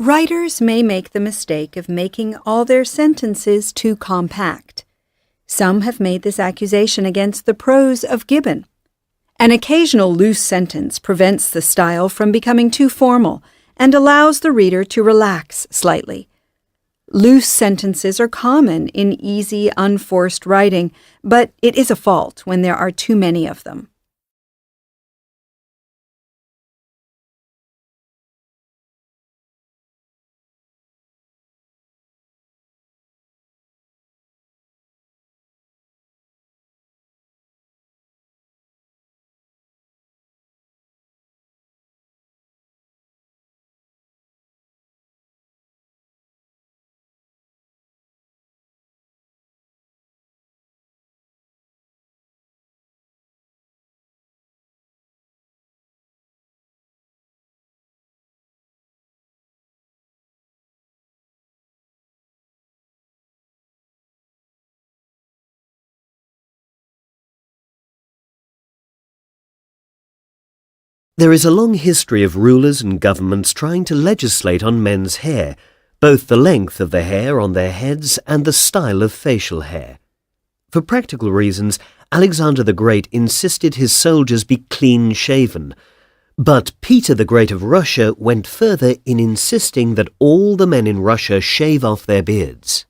Writers may make the mistake of making all their sentences too compact. Some have made this accusation against the prose of Gibbon. An occasional loose sentence prevents the style from becoming too formal and allows the reader to relax slightly. Loose sentences are common in easy, unforced writing, but it is a fault when there are too many of them. There is a long history of rulers and governments trying to legislate on men's hair, both the length of the hair on their heads and the style of facial hair. For practical reasons, Alexander the Great insisted his soldiers be clean-shaven, but Peter the Great of Russia went further in insisting that all the men in Russia shave off their beards.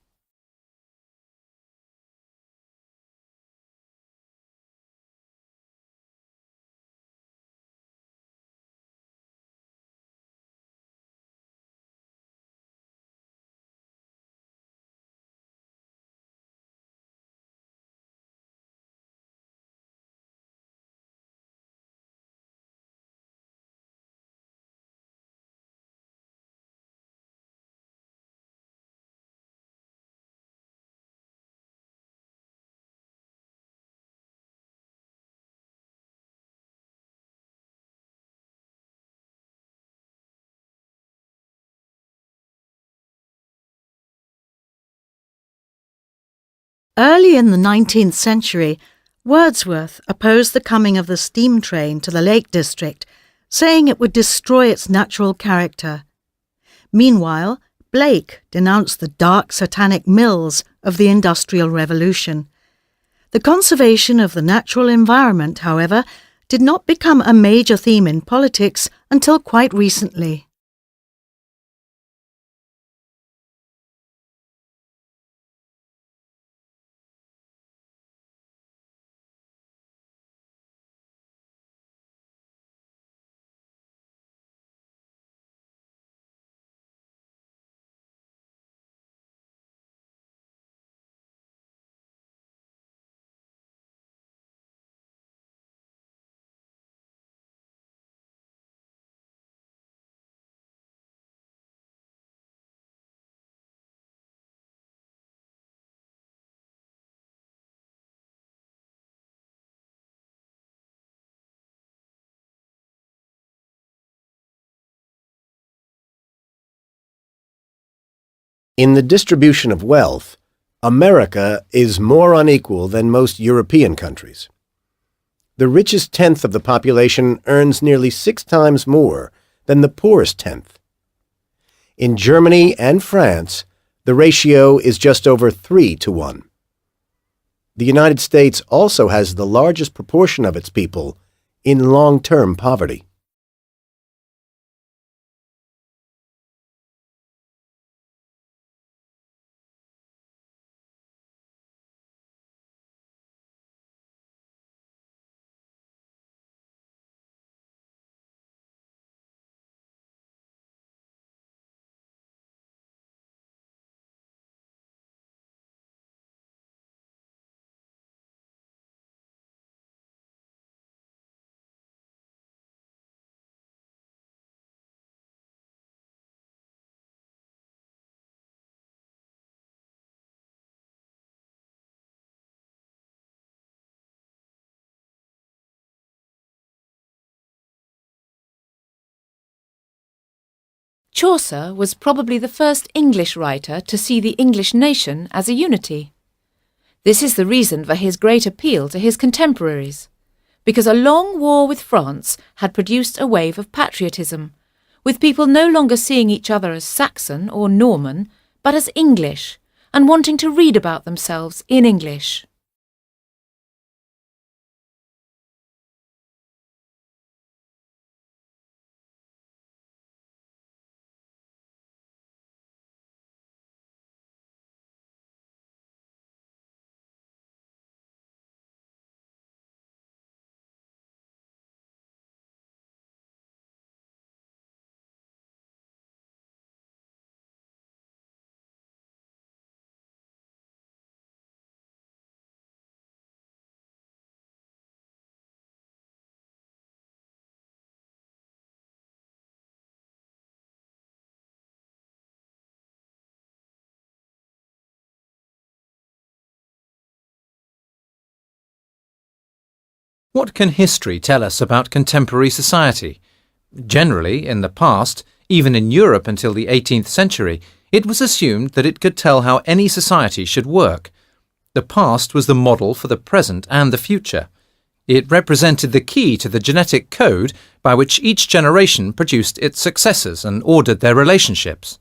Early in the 19th century, Wordsworth opposed the coming of the steam train to the Lake District, saying it would destroy its natural character. Meanwhile, Blake denounced the dark satanic mills of the Industrial Revolution. The conservation of the natural environment, however, did not become a major theme in politics until quite recently. In the distribution of wealth, America is more unequal than most European countries. The richest tenth of the population earns nearly 6 times more than the poorest tenth. In Germany and France, the ratio is just over 3 to 1. The United States also has the largest proportion of its people in long-term poverty. Chaucer was probably the first English writer to see the English nation as a unity. This is the reason for his great appeal to his contemporaries, because a long war with France had produced a wave of patriotism, with people no longer seeing each other as Saxon or Norman, but as English, and wanting to read about themselves in English. What can history tell us about contemporary society? Generally, in the past, even in Europe until the 18th century, it was assumed that it could tell how any society should work. The past was the model for the present and the future. It represented the key to the genetic code by which each generation produced its successors and ordered their relationships.